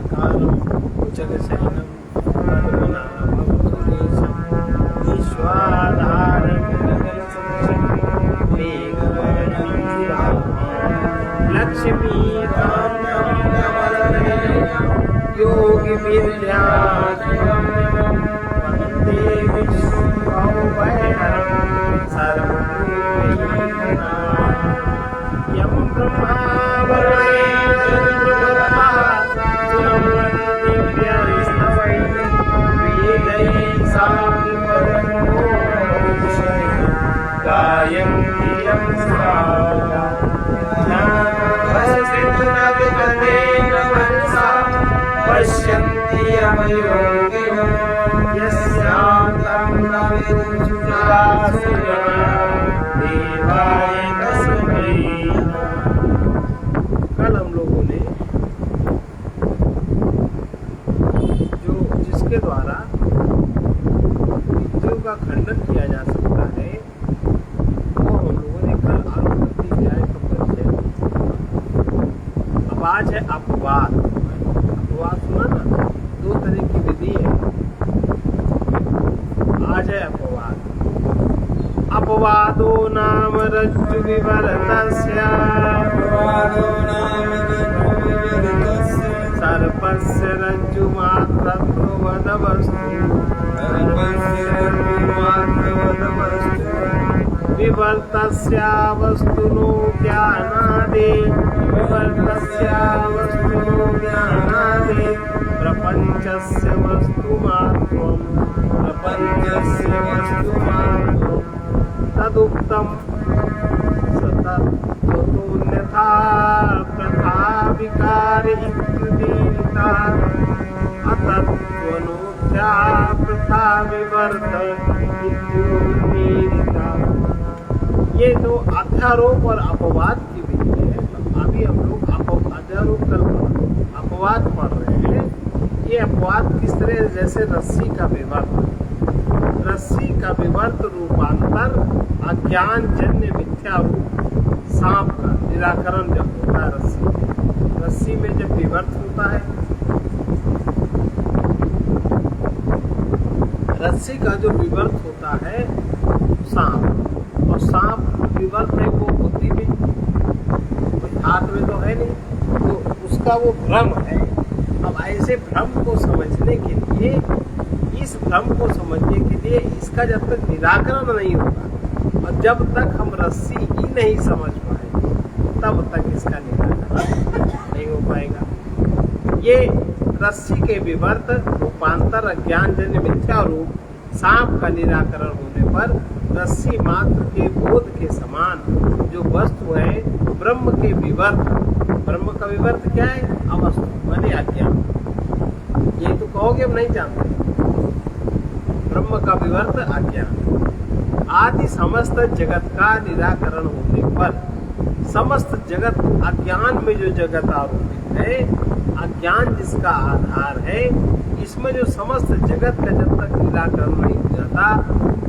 साकारं भुजगशयनं पद्मनाभं सुरेशं विश्वाधारं गगनसदृशं मेघवर्णं शुभाङ्गं लक्ष्मीकान्तं कमलनयनं योगिविद्याधरं वन्दे विष्णुभवभयहरं सर्वभूतैकनाथं यं ब्रह्मा पश्यन्ति यमयोगिनो यस्यान्तं न विदुषुरासुरः देवाय तस्मै नमः। कल हम लोगों ने जिसके द्वारा इंद्रियों का खंडन किया जा सकता है वो हम लोगों ने कल आत्मवृत्ति न्याय का परिचय। अब आज है अपवाद। अपवाद सुना ना, दो तरह की विधि है। आज है अपवाद। अपवादो नाम रज्जु विवर्तस्य सर्पस्य रज्जुमात्रत्ववदवस्तु विवर्तस्यावस्तुनो ज्ञानादे प्रपञ्चस्य वस्तुमात्रं तदुक्तं सततोऽन्यथा प्रथा विकार इत्युदीरिता अतत्त्वनोऽध्या प्रथा विवर्त इत्युदीरिता। ये दो अध्यारोप और अपवाद की विधि है। अभी हम लोग अध्यारोप कर अपवाद पढ़ रहे हैं। ये अपवाद किस तरह, जैसे रस्सी का विवर्त रूपांतर अज्ञान जन्य मिथ्या रूप सांप का निराकरण जब होता है रस्सी में जब विवर्त होता है, रस्सी का जो विवर्त होता है सांप, और सांप विवर्त है वो बुद्धि में, हाथ में तो है नहीं, तो उसका वो भ्रम है। अब ऐसे भ्रम को समझने के लिए, इस भ्रम को समझने के लिए इसका जब तक निराकरण नहीं होगा और जब तक हम रस्सी ही नहीं समझ पाएंगे तब तक इसका निराकरण नहीं हो पाएगा। ये रस्सी के विवर्त रूपांतर अज्ञान जन्य मिथ्या रूप सांप का निराकरण होने पर रस्सी मात्र के बोध के समान जो वस्तु है ब्रह्म के विवर्त। ब्रह्म का विवर्त क्या है? अवस्तु माने अज्ञान। ये तो कहोगे हम नहीं जानते। ब्रह्म का विवर्त अज्ञान आदि समस्त जगत का निराकरण होने पर समस्त जगत अज्ञान में जो जगत आरोपित है, अज्ञान जिसका आधार है, इसमें जो समस्त जगत का जब तक निराकरण नहीं हो जाता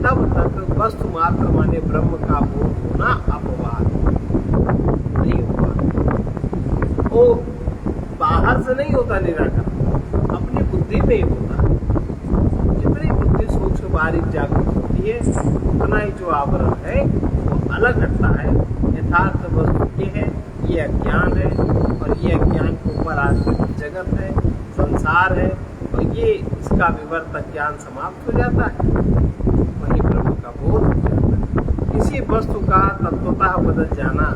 तब तक वस्तु मात्र माने ब्रह्म का बोध होना अपवाद नहीं होगा। वो बाहर से नहीं होता निराकरण, अपनी बुद्धि में ही होता है। जितनी बुद्धि सूक्ष्म बारीक जागृत होती है उतना ही जो आवरण है वो अलग हटता है। यथार्थ वस्तु ये है, ये अज्ञान है, और ये अज्ञान के ऊपर आश्रित जगत है, संसार है, और ये इसका विवर्त ज्ञान समाप्त हो जाता है, वही ब्रह्म का बोध हो जाता है। इसी वस्तु का तत्वतः बदल जाना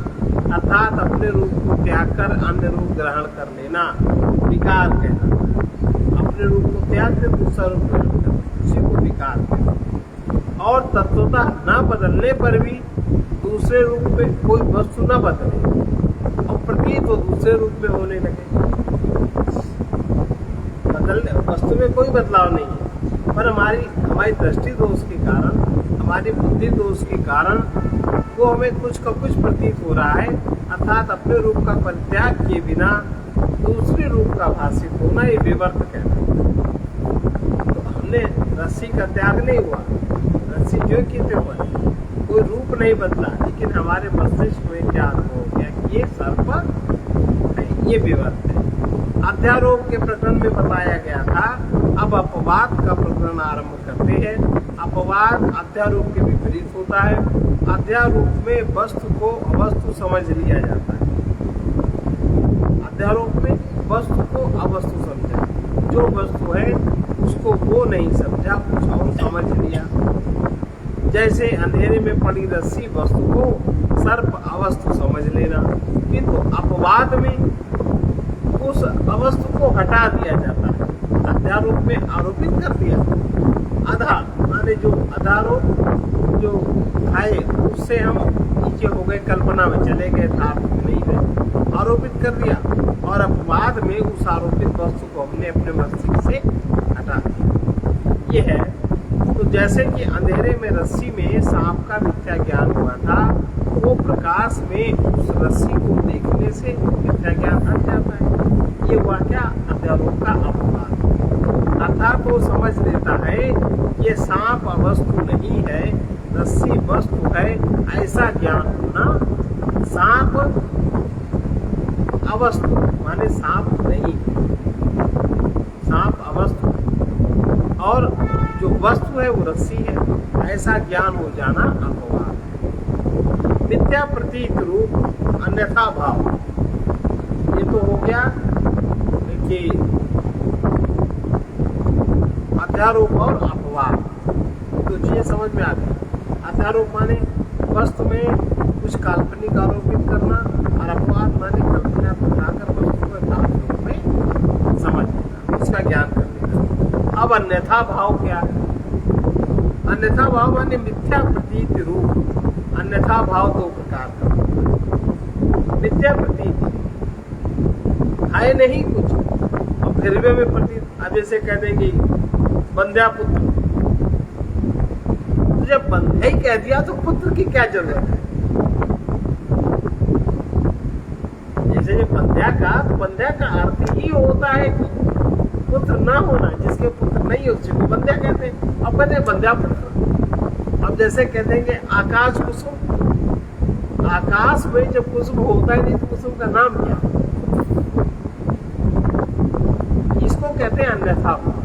अर्थात अपने रूप को त्याग कर अन्य रूप ग्रहण कर लेना विकार कहना। अपने रूप को त्याग कर दूसरा रूप ग्रहण करना, उसी को विकार कहना। और तत्वतः न बदलने पर भी दूसरे रूप में कोई वस्तु न बदले और प्रतीत वो दूसरे रूप में होने लगे। बदलने वस्तु में कोई बदलाव नहीं है, पर हमारी दृष्टि दोष के कारण, हमारी बुद्धि दोष के कारण वो हमें कुछ का कुछ प्रतीत हो रहा है। अर्थात अपने रूप का परित्याग किए बिना दूसरे रूप का भाषित होना ये विवर्त कहना। तो हमने रस्सी का त्याग नहीं हुआ, रस्सी जो की त्यों बनी, कोई रूप नहीं बदला, लेकिन हमारे मस्तिष्क में क्या हो गया कि ये सर्प है, ये विवर्त है। अध्यारोप के प्रकरण में बताया गया था। अब अपवाद का प्रकरण आरंभ करते हैं। अपवाद अध्यारोप के विपरीत होता है। अध्यारोप में वस्तु को अवस्तु समझ लिया जाता है। अध्यारोप में वस्तु को अवस्तु समझा, जो वस्तु है उसको वो नहीं समझा, कुछ और समझ लिया। जैसे अंधेरे में पड़ी रस्सी वस्तु को सर्प अवस्तु समझ लेना, किंतु अपवाद में उस अवस्तु को हटा दिया जाता है। अध्यारोप में आरोपित कर दिया, आधार माने जो अध्यारोप जो है उससे हम नीचे हो गए, कल्पना में चले गए, था नहीं गए, आरोपित कर दिया। और अपवाद में उस आरोपित वस्तु को हमने अपने मस्तिष्क से हटा दिया। ये है। तो जैसे कि अंधेरे में रस्सी में सांप का मिथ्या ज्ञान हुआ था, वो प्रकाश में उस रस्सी को देखने से मिथ्या ज्ञान हट जाता है। ये हुआ क्या? अध्यारोप का अपवाद। अर्थात वो समझ लेता है ये सांप अवस्तु नहीं है, रस्सी वस्तु है, ऐसा ज्ञान होना। सांप अवस्तु माने सांप नहीं, सांप अवस्तु और जो वस्तु है वो रस्सी है, ऐसा ज्ञान हो जाना अपवाद है। मिथ्या प्रतीत रूप अन्यथा भाव, ये तो हो गया कि अध्यारोप और अपवाद। तो चीजें समझ में आती है। अध्यारोप माने वस्तु में कुछ काल्पनिक आरोपित करना, और अपवाद माने कल्पना बनाकर वस्तु को यथार्थ रूप में समझ लेना, इसका ज्ञान कर लेना। अब अन्यथा भाव क्या है? अन्यथा भाव माने मिथ्या प्रतीत रूप। अन्यथा भाव दो प्रकार का। मिथ्या प्रतीत है नहीं कुछ और फिर भी में प्रतीत। अब जैसे कह देंगे बंध्या पुत्र, तो जब बंध्या ही कह दिया तो पुत्र की क्या जरूरत है? जैसे जब बंध्या का अर्थ ही होता है कि पुत्र ना होना, जिसके पुत्र नहीं है उसको बंध्या कहते हैं। अब कहते हैं बंध्या पुत्र। अब जैसे कह देंगे आकाश कुसुम, आकाश में जब कुसुम होता है नहीं तो कुसुम का नाम क्या? इसको कहते हैं अन्यथा भाव।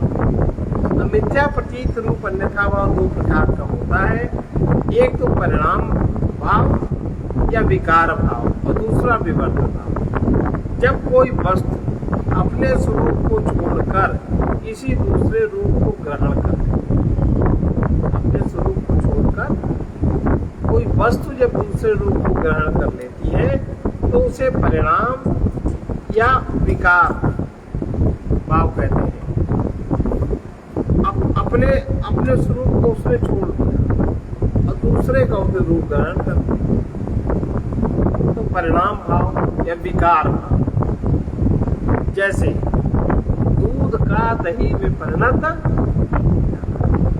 मिथ्या प्रतीत रूप अन्यथा भाव दो प्रकार का होता है। एक तो परिणाम भाव या विकार भाव और दूसरा विवर्त भाव। जब कोई वस्तु अपने स्वरूप को छोड़कर किसी दूसरे रूप को ग्रहण करे, अपने स्वरूप को छोड़कर कोई वस्तु जब दूसरे रूप को ग्रहण कर लेती है तो उसे परिणाम या विकार भाव कहते हैं। अपने स्वरूप को उसने छोड़ दिया और दूसरे का उसे रूप ग्रहण कर दिया, तो परिणाम भाव या विकार भाव। जैसे दूध का दही में परिणत,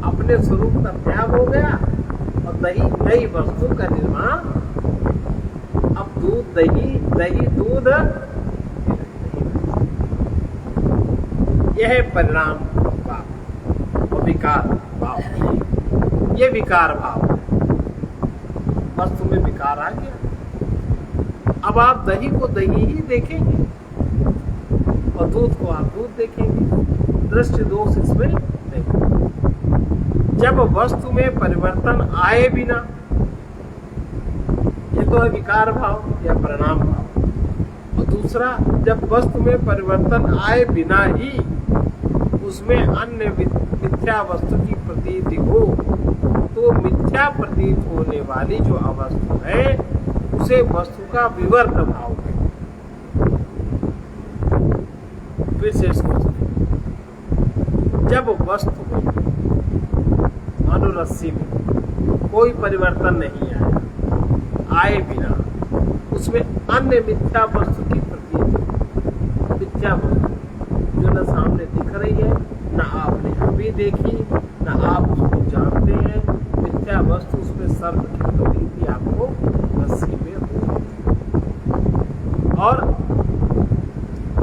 अपने स्वरूप का त्याग हो गया और दही नई वस्तु का निर्माण। अब दूध दही, दही दूध, यह परिणाम भाव और विकार भाव। ये विकार भाव है, वस्तु में विकार आ गया। अब आप दही को दही ही देखेंगे और दूध को आप दूध देखेंगे, दृष्टि दोष इसमें नहीं। जब वस्तु में परिवर्तन आए बिना, ये तो है विकार भाव या परिणाम भाव। और दूसरा, जब वस्तु में परिवर्तन आए बिना ही उसमें अन्य मिथ्या वस्तु की प्रतीति हो, तो मिथ्या प्रतीत होने वाली जो अवस्तु है उसे वस्तु का विवर्त भाव है। फिर से जब वस्तु में मानो रस्सी में कोई परिवर्तन नहीं आया, आए बिना उसमें अन्य मिथ्या वस्तु की प्रतीति, मिथ्या वस्तु जो न सामने दिख रही है, न आपने अभी देखी, न आप उसको जानते हैं, मिथ्या वस्तु उसमें सर्व की प्रतीति आपको रस्सी में हो। और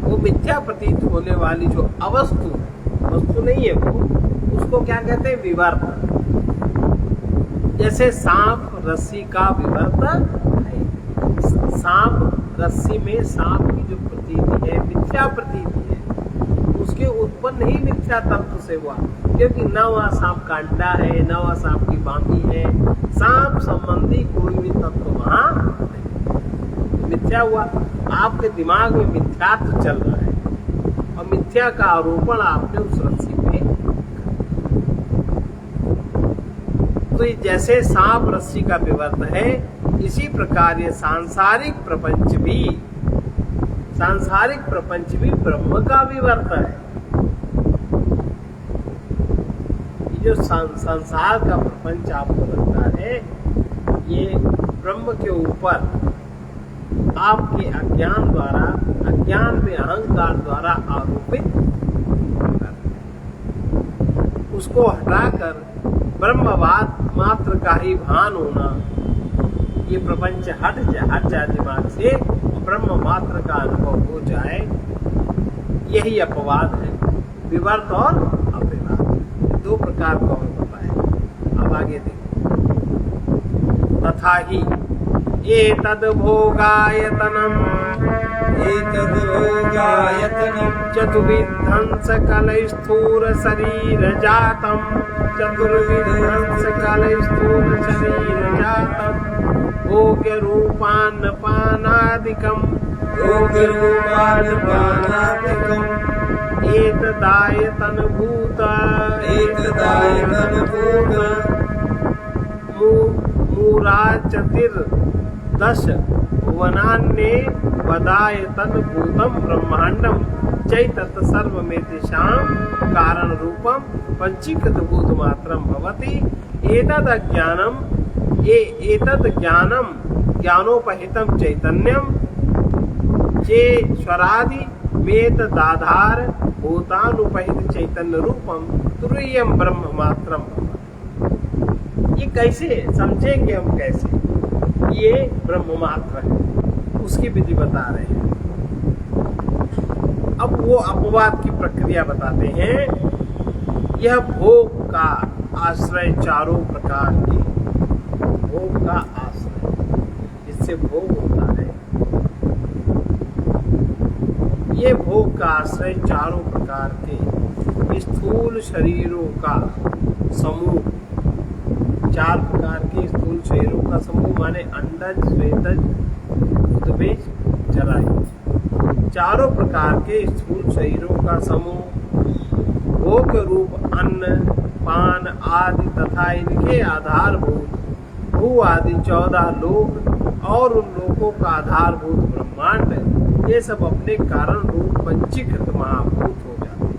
वो मिथ्या प्रतीत होने वाली जो अवस्तु है, वस्तु नहीं है वो, उसको क्या कहते हैं? विवर्त। जैसे सांप रस्सी का विवर्त है। सांप रस्सी में सांप की जो प्रतीति है मिथ्या प्रतीति है, का तत्व से हुआ, क्योंकि न वहाँ सांप का अंडा है, न वहाँ सांप की बामी है, सांप संबंधी कोई भी तत्व वहाँ नहीं। मिथ्या हुआ, आपके दिमाग में मिथ्यात्व चल रहा है और मिथ्या का आरोपण आपने उस रस्सी पे। तो ये जैसे सांप रस्सी का विवर्त है, इसी प्रकार ये सांसारिक प्रपंच भी ब्रह्म का विवर्त है। ये जो संसार का प्रपंच आपको लगता है, ये ब्रह्म के ऊपर आपके अज्ञान में अहंकार द्वारा आरोपित कर, उसको हटाकर ब्रह्मवाद मात्र का ही भान होना, ये प्रपंच हट जाए दिमाग से, ब्रह्म मात्र का अनुभव हो जाए, यही अपवाद है। विवर्त और अविवर्त दो प्रकार को हमें बताया। अब आगे देखो, तथा ही एतद् भोगायतनम् चतुर्विधं सकलस्थूल शरीर जातम् भोग्य रूपान्नपानादिकम् एतदायतनभूत मूराचतिर्दश भुवनान्ये वदायतनभूतं ब्रह्माण्डं चैतत् सर्वमेतेषां कारण रूपं पंचीकृत भूत मात्रं भवति। एतद् ज्ञानं ज्ञानोपहितं चैतन्यं चेश्वरादि मेतदाधार भूतानुपहित चैतन्य रूपम तुरीयम ब्रह्म मात्रम। ये कैसे समझेंगे हम, कैसे ये ब्रह्म मात्र है, उसकी विधि बता रहे हैं। अब वो अपवाद की प्रक्रिया बताते हैं। यह भोग का आश्रय चारों प्रकार के भोग का आश्रय, जिससे भोग होता है, ये भोग का आश्रय चारों प्रकार के स्थूल शरीरों का समूह, चार प्रकार के स्थूल शरीरों का समूह माने अंडज, स्वेदज, उद्भिज, जरायु, चारों प्रकार के स्थूल शरीरों का समूह भोग रूप अन्न, पान आदि तथा इनके आधारभूत भू आदि 14 लोक और उन लोकों का आधारभूत ब्रह्मांड, ये सब अपने कारण रूप पंचीकृत महाभूत हो जाते हैं।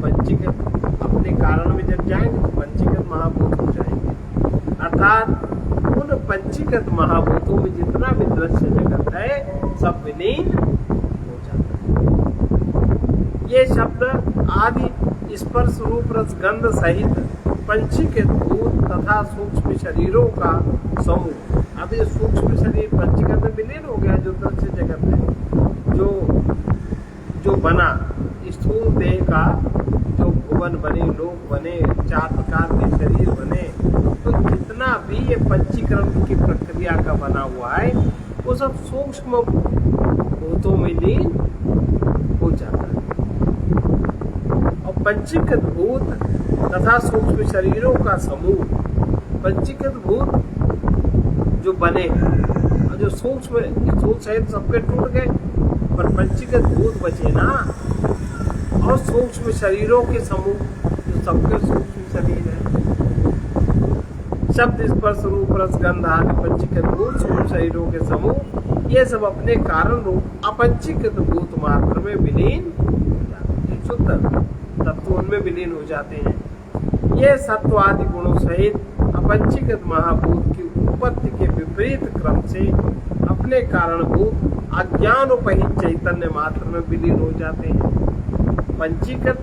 पंचीकृत अपने कारण में जब जाएंगे तो पंचीकृत महाभूत हो जाएंगे, अर्थात उन पंचीकृत महाभूतों में जितना भी दृश्य जगत है सब विलीन हो जाता है। ये शब्द आदि स्पर्श रूप रस गंध सहित पंचीकृत भूत तथा सूक्ष्म शरीरों का समूह। अब ये सूक्ष्म शरीर पंचीकृत में विलीन हो गया, जो दृश्य जगत है, जो बना स्थूल देह का, जो भुवन बने, लोक बने, चार प्रकार के शरीर बने, तो जितना भी ये पंचीकरण की प्रक्रिया का बना हुआ है वो सब सूक्ष्म भूतों में लीन हो जाता है। और पंचीकृत भूत तथा सूक्ष्म शरीरों का समूह, पंचीकृत भूत जो बने और जो सूक्ष्म स्थूल शरीर सबके टूट गए, पर पंचीकृत भूत बचे ना, और सूक्ष्म शरीरों के समूह जो सबके सूक्ष्म शरीर है, शब्द स्पर्श रूप रस गंध आदि पंचीकृत भूत सूक्ष्म शरीरों के समूह, ये सब अपने कारण रूप अपंचीकृत भूत मात्र में विलीन हो जाते हैं, शुद्ध तत्व उनमें विलीन हो जाते हैं। ये सत्व आदि गुणों सहित अपंचीकृत महाभूत की उत्पत्ति के विपरीत क्रम से अपने कारणभूत अज्ञानोपहित चैतन्य मात्र में विलीन हो जाते हैं। पंचीकृत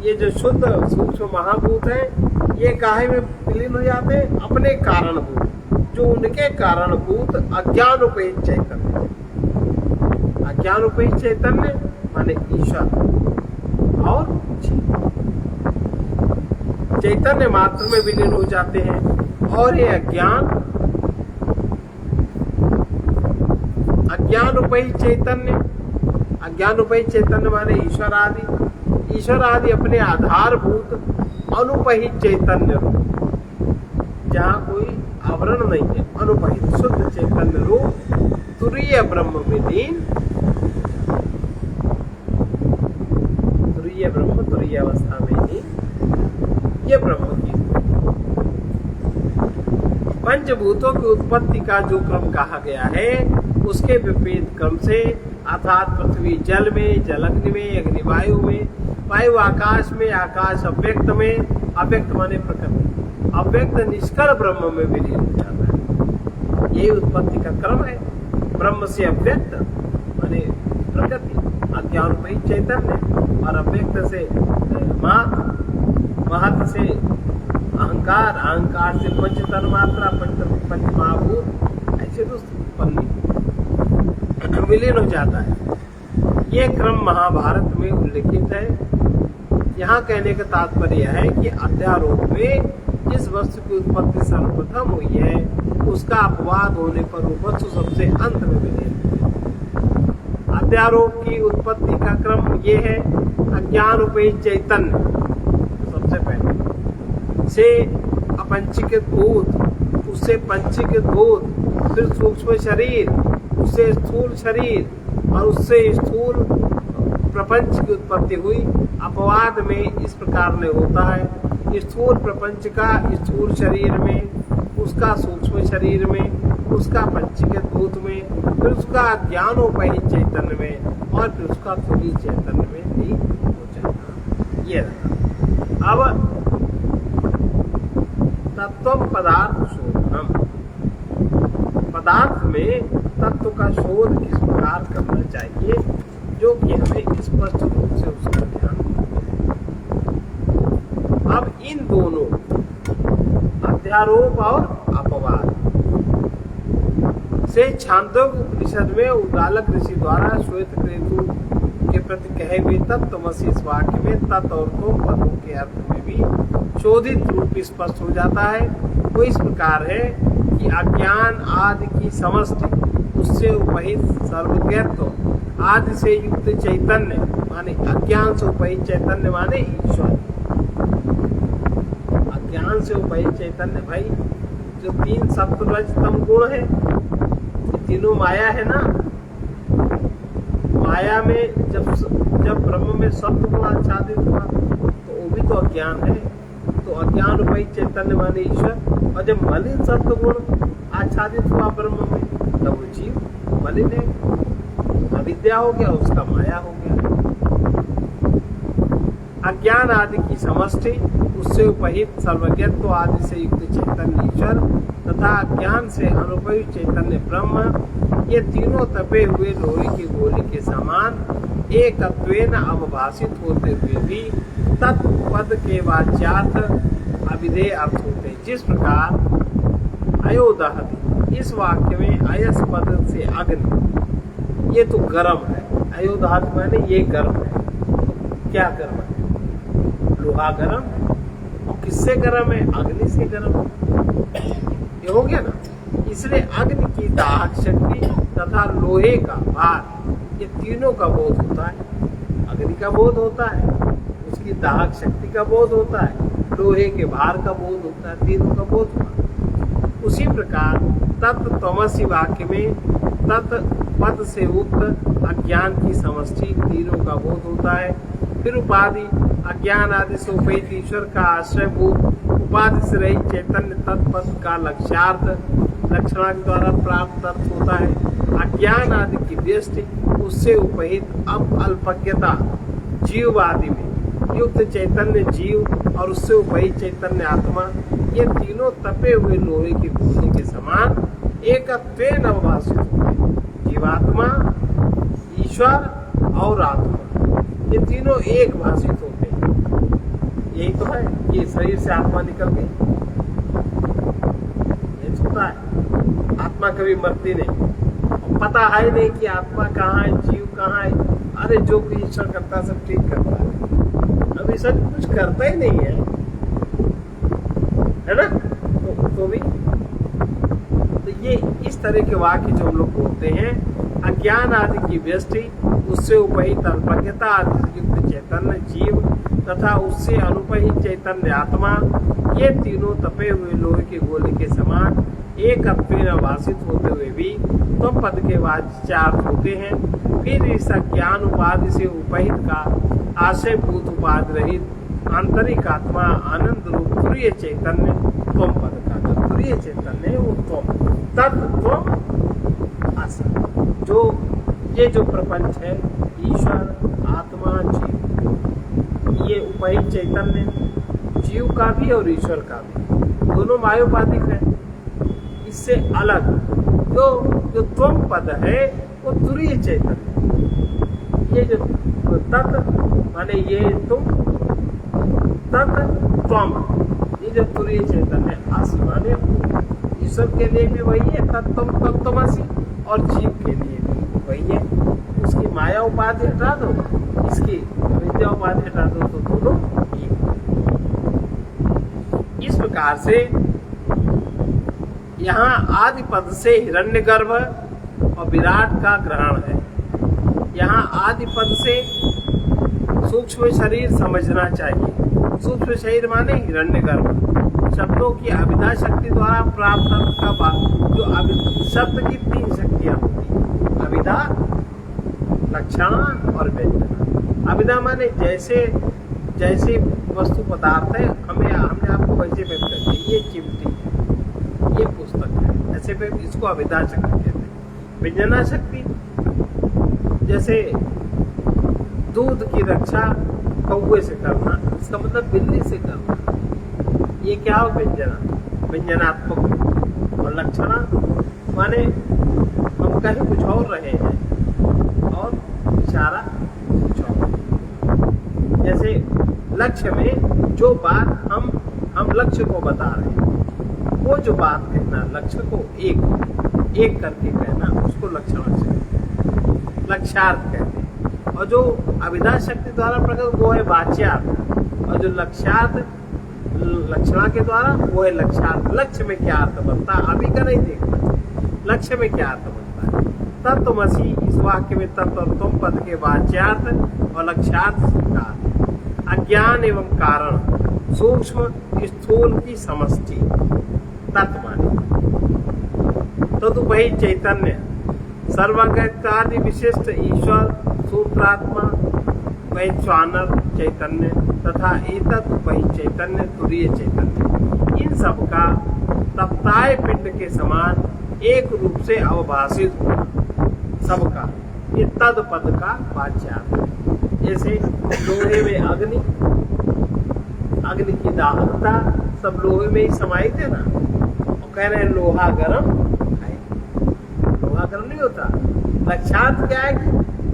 ये जो शुद्ध सूक्ष्म महाभूत है, ये काहे में विलीन हो जाते हैं? अपने कारणभूत, जो उनके कारणभूत अज्ञानोपहित चैतन्य, अज्ञानोपहित चैतन्य माने ईश्वर और चैतन्य मात्र में विलीन हो जाते हैं। और ये अज्ञानोपहित चैतन्य, अज्ञानोपहित चैतन्य माने ईश्वर आदि, ईश्वर आदि अपने आधारभूत अनुपहित चैतन्य रूप, जहाँ कोई आवरण नहीं है, अनुपहित शुद्ध चैतन्य रूप तुरीय ब्रह्म में लीन, तुरीय ब्रह्म तुरीय अवस्था में ही ये ब्रह्म की पंचभूतों की उत्पत्ति का जो क्रम कहा गया है उसके विपरीत क्रम से, अर्थात पृथ्वी जल में, जल अग्नि में, अग्नि वायु में, वायु आकाश में, आकाश अव्यक्त में, अव्यक्त माने प्रकृति, अव्यक्त निष्कल ब्रह्म में विलीन हो जाता है। यही उत्पत्ति का क्रम है। ब्रह्म से अव्यक्त माने प्रकृति, अज्ञानमयी चैतन्य, और अव्यक्त से महत से अहंकार, अहंकार से पंचतन मात्रा, पंचमहाभूत, ऐसे तो विलीन हो जाता है। ये क्रम महाभारत में उल्लिखित है। यहाँ कहने का तात्पर्य है कि अध्यारोप में जिस वस्तु की उत्पत्ति सर्वप्रथम हुई है उसका अपवाद होने पर वो वस्तु सबसे अंत में विलीन। अध्यारोप की उत्पत्ति का क्रम ये है, अज्ञान रूपी चैतन्य सबसे पहले से अपंचीकृत भूत, उससे पंचीकृत भूत, फिर सूक्ष्म शरीर, उससे स्थूल शरीर, और उससे स्थूल प्रपंच की उत्पत्ति हुई। अपवाद में इस प्रकार में होता है, स्थूल प्रपंच का स्थूल शरीर में, उसका सूक्ष्म शरीर में, उसका पंचीकृत भूत में, फिर उसका ज्ञानोपहित चैतन्य में, और फिर उसका तुरीय चैतन्य में भी हो जाता है। ये अब तत्व पदार्थ शोधनम, पदार्थ में तत्व का शोध किस प्रकार करना चाहिए जो कि हमें स्पष्ट रूप से उसका ध्यान। अब इन दोनों अध्यारोप और अपवाद से छांदोग्य उपनिषद में उद्दालक ऋषि द्वारा श्वेत केतु के प्रति कहे हुए तत्त्वमसि इस वाक्य में तत् और तुम पदों के अर्थ में भी शोधित रूप स्पष्ट हो जाता है। वो इस प्रकार है कि अज्ञान आदि की समष्टि, उससे उपहित सर्वज्ञत्व, आदि से युक्त चैतन्य माने अज्ञान से उपहित चैतन्य माने ईश्वर। अज्ञान से उपहित चैतन्य भाई जो तीन सत्वरज तम गुण है, तीनों माया है ना। माया में जब ब्रह्म में सत्व गुण आच्छादित हुआ तो वो भी तो अज्ञान है, तो अज्ञान उपहित चैतन्य माने ईश्वर। और जब मलिन सत्व गुण आच्छादित हुआ ब्रह्म में तो वो जीव मलिन है, अविद्या हो गया, उसका माया हो गया। अज्ञान आदि की समष्टि, उससे उपहित सर्वज्ञत्व आदि से युक्त चैतन्य ईश्वर तथा अज्ञान से अनुपयुक्त चैतन्य ब्रह्म, ये तीनों तपे हुए लोहे के गोले के समान एकत्वेन अवभाषित होते हुए भी तत्पद के वाच्यार्थ अविधेय अर्थ होते हैं। जिस प्रकार अयोदहति इस वाक्य में अयस पद से अग्नि, ये तो गर्म है, अयोदहति माने ये गर्म है। तो क्या गर्म है? लोहा गर्म है। और किससे गर्म है? अग्नि से गर्म है। ये हो गया ना। इसलिए अग्नि की दाहक शक्ति तथा लोहे का भार, ये तीनों का बोध होता है। अग्नि का बोध होता है, उसकी दाहक शक्ति का बोध होता है, लोहे के भार का बोध होता है, तीनों का बोध होता है। उसी प्रकार तत्त्वमसि वाक्य में तत्पद से उक्त अज्ञान की समष्टि तीनों का बोध होता है। फिर उपाधि अज्ञान आदि से उपहित ईश्वर का आश्रयभूत, उपाधि से रहित चैतन्य तत्पद का लक्ष्यार्थ लक्षणा के द्वारा प्राप्त अर्थ होता है। अज्ञान आदि की दृष्टि, उससे उपहित अल्पज्ञता जीव आदि में युक्त चैतन्य जीव और उससे उपहित चैतन्य आत्मा, ये तीनों तपे हुए लोहे के गोले के समान एकत्वेन अवभाषित होते हैं। जीवात्मा, ईश्वर और आत्मा, ये तीनों एक भाषित होते हैं। यही तो है कि शरीर से आत्मा निकल गई, ये होता है। आत्मा कभी मरती नहीं, पता है नहीं कि आत्मा कहाँ है, जीव कहाँ है। अरे जो भी ईश्वर करता है सब ठीक करता है, अभी सब कुछ करता ही नहीं है ना। तो भी तो ये इस तरह के वाक्य जो हम लोग बोलते हैं, अज्ञान आदि की व्यष्टि, उससे उपहित अल्पज्ञता आदि युक्त चैतन्य जीव तथा उससे अनुपहित चैतन्य आत्मा, ये तीनों तपे हुए लोहे के गोले के समान एक अत्वेन भाषित होते हुए भी तुम पद के वाच्यार्थ होते हैं। फिर इस ज्ञान उपाधि से उपहित का आशय भूत उपाधि रहित आंतरिक आत्मा आनंद रूप तुरीय चैतन्य तुम पद का जो तुरीय चैतन्य है वो तुम तत्व आशा, जो ये जो प्रपंच है ईश्वर आत्मा जीव, ये उपहित चैतन्य जीव का भी और ईश्वर का भी दोनों मायोपाधिक है। इससे अलग जो त्वम पद है वो तुरीय चैतन्य, ये जो तत् माने ये तुम, तत् त्वम, ये जो तुरीय चैतन्य आसी माने ईश्वर के लिए भी वही है तत्तम तत्तमसी, और जीव के लिए भी वही है। उसकी माया उपाधि हटा दो, इसकी विद्या उपाधि हटा दो तो दोनों इस प्रकार से यहाँ आदि पद से हिरण्यगर्भ और विराट का ग्रहण है। यहाँ आदि पद से सूक्ष्म शरीर समझना चाहिए। सूक्ष्म शरीर माने हिरण्यगर्भ, शब्दों की अभिधा शक्ति द्वारा प्राप्त का भाग, जो शब्द की तीन शक्तियां होती, अभिधा, लक्षणा और व्यंजना। अभिधा माने जैसे जैसे वस्तु पदार्थ है हमने आपको वैसे व्यक्त कर दिया, ये चिमटी, ये पुस्तक है, ऐसे पे इसको अभिधा शक्ति कहते हैं। व्यंजना शक्ति जैसे दूध की रक्षा कौवे से करना, इसका मतलब बिल्ली से करना, ये क्या हो व्यंजना, व्यंजनात्मक। और लक्षणा माने हम कहीं कुछ और रहे हैं और इशारा कुछ और, जैसे लक्ष्य में जो बात हम लक्ष्य को बता रहे हैं, वो जो बात कहना, लक्ष्य को एक करके कहना, उसको लक्षण से लक्ष्यार्थ कहते हैं। और जो अभिधा शक्ति द्वारा प्रकट वो है वाच्यार्थ, और जो लक्ष्यार्थ लक्षणा के द्वारा वो है लक्ष्यार्थ। लक्ष्य में क्या अर्थ बनता है अभी का नहीं देखना, लक्ष्य में क्या अर्थ बनता है। तत्वमसी इस वाक्य में तत्व और तुम पद के वाच्यार्थ और लक्ष्यार्थ का अज्ञान एवं कारण सूक्ष्म स्थूल की समष्टि तत्व माने। तो वही चैतन्य सर्वज्ञादि विशिष्ट ईश्वर सूत्रात्मा वैश्वानर चैतन्य तथा एतत् वही चैतन्य तुरीय चैतन्य, इन सब का तप्ताय पिंड के समान एक रूप से अवभाषित होना, सबका ये तद पद का वाच्यार्थ। जैसे लोहे में अग्नि की दाहकता सब लोहे में ही समाई थे ना, और कह रहे हैं लोहा गर्म है, लोहा गर्म नहीं होता। लक्ष्यार्थ क्या है कि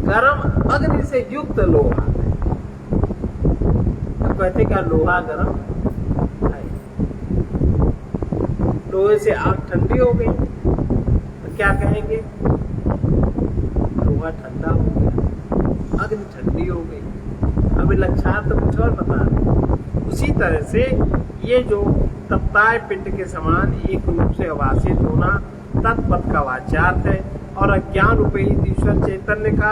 गर्म अग्नि से युक्त लोहा है, तो कहते क्या लोहा गर्म है। लोहे से आग ठंडी हो गई तो क्या कहेंगे, लोहा ठंडा हो गया, अग्नि ठंडी हो गई। अभी लक्ष्यार्थ कुछ और बता रहे। उसी तरह से ये जो तप्ताय पिंड के समान एक रूप से अभाषित होना तत्पद का वाच्यार्थ है, और अज्ञान उपहित ईश्वर चैतन्य का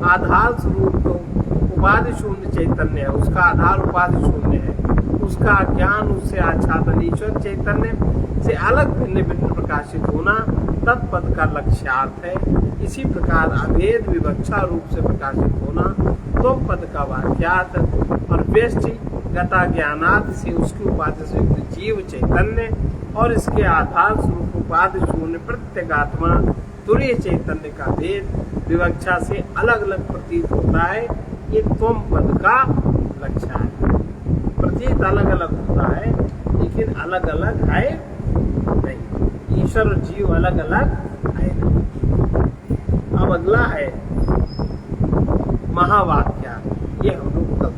आधार स्वरूप तो उपाधि शून्य चैतन्य है, उसका आधार उपाधि शून्य है, उसका ज्ञान उससे आच्छादन ईश्वर चैतन्य से अलग भिन्न भिन्न प्रकाशित होना तत्पद का लक्ष्यार्थ है। इसी प्रकार अभेद विवक्षा रूप से प्रकाशित होना तो पद का वाक्यार्थ, और व्यष्टि गता ज्ञानार्थ से उसकी उपाधि से जीव चैतन्य और इसके आधार स्वरूप उपाधि शून्य प्रत्यगात्मा तुरीय चैतन्य का भेद विवक्षा से अलग अलग प्रतीत होता है। ये त्वम पद का लक्ष्यार्थ प्रतीत अलग अलग होता है, लेकिन अलग अलग है नहीं, ईश्वर और जीव अलग अलग है नहीं। अब अगला है महावाक्या, ये हम लोग कल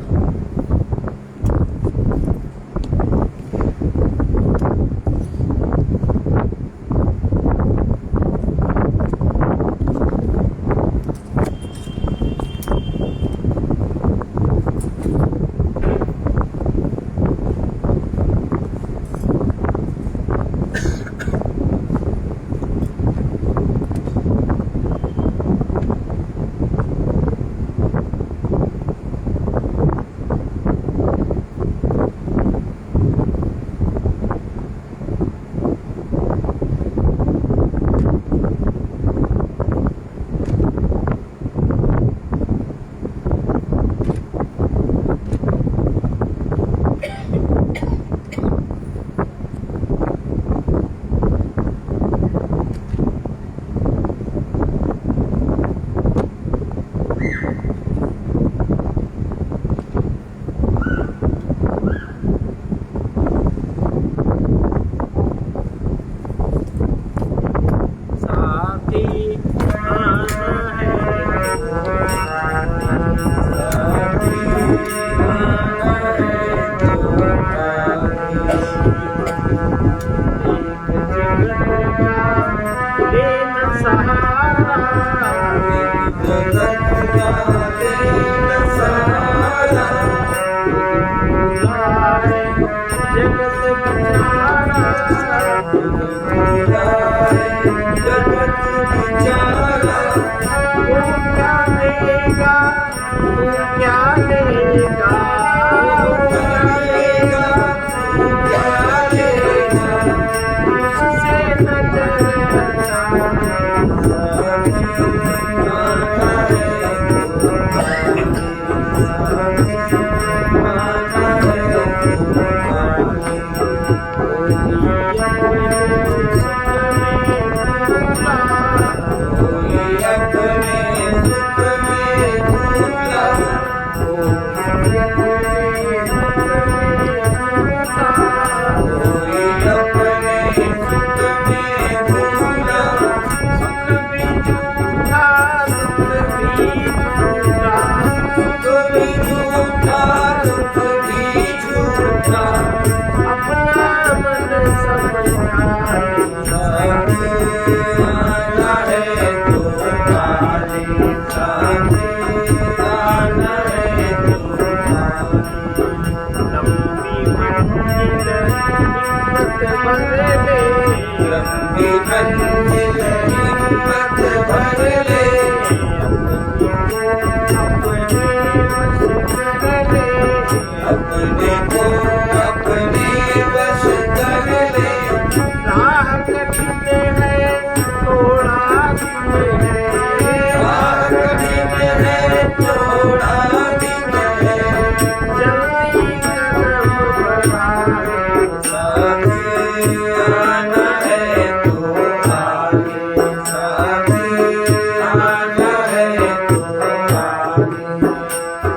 जगत बिचारा जगत बिचारा वो क्या लेगा वो क्या लेगा उससे नजर अपने को अपने वश कर ले राह कठिन है थोड़ा दिन है राह कठिन है थोड़ा दिन है जल्दी कदम बढ़ाए साथी आना है तो आगे साथी आना है तो आगे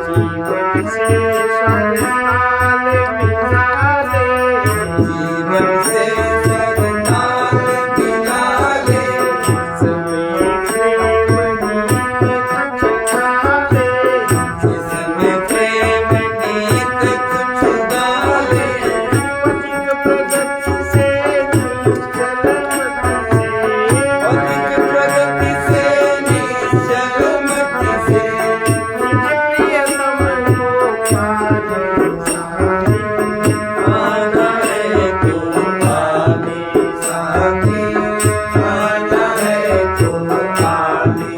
जीवन से सरताल मिला दे जीवन से सरताल मिला ले इसमें प्रेम गीत कुछ गाले जिसमें प्रेम गीत कुछ गाले पथिक प्रगति से अधिक प्रगति से निश्चल मति से प्रियतम को पाले आना है तो आगे साथी आना है तो आगे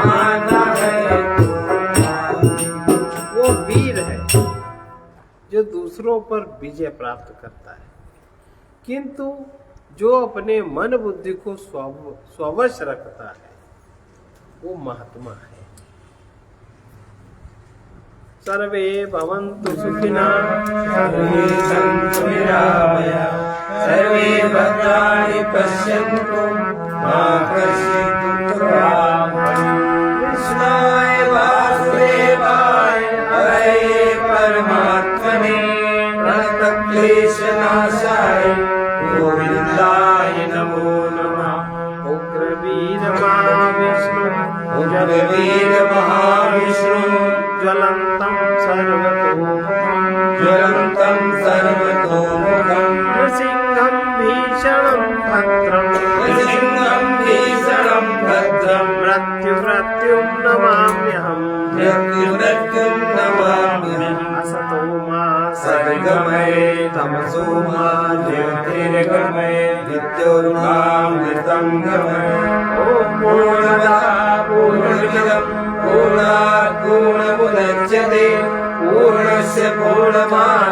आना है तो आगे वो वीर है जो दूसरों पर विजय प्राप्त करता है, किंतु जो अपने मन बुद्धि को स्ववश रखता है वो महात्मा है। सर्वे भवन्तु सुखिनः सर्वे सन्तु निरामयाः सर्वे भद्राणि पश्यन्तु मा कश्चित् दुःखभाग् कृष्णाय वासुदेवाय हरे परमात्मने प्रणतक्लेशनाशाय गोविन्दाय नमो नमः उग्रवीर महाविष्णु उग्रवीर महाविष्णु ज्वलन्तं सर्वतोमुखं ज्वलन्तं सर्वतोमुखम् नृसिंहं भीषणं भद्रं नृसिंहं भीषणं भद्रं मृत्युं नमाम्यहम् मृत्युं नमाम्यहम् असतो मा सद्गमये तमसो मा ज्योतिर्गमये विद्योर्मामृतं गमये ॐ पूर्णमदः पूर्णमिदं पूर्णात् पूर्णमुदच्यते पूर्णस्य पूर्णमादाय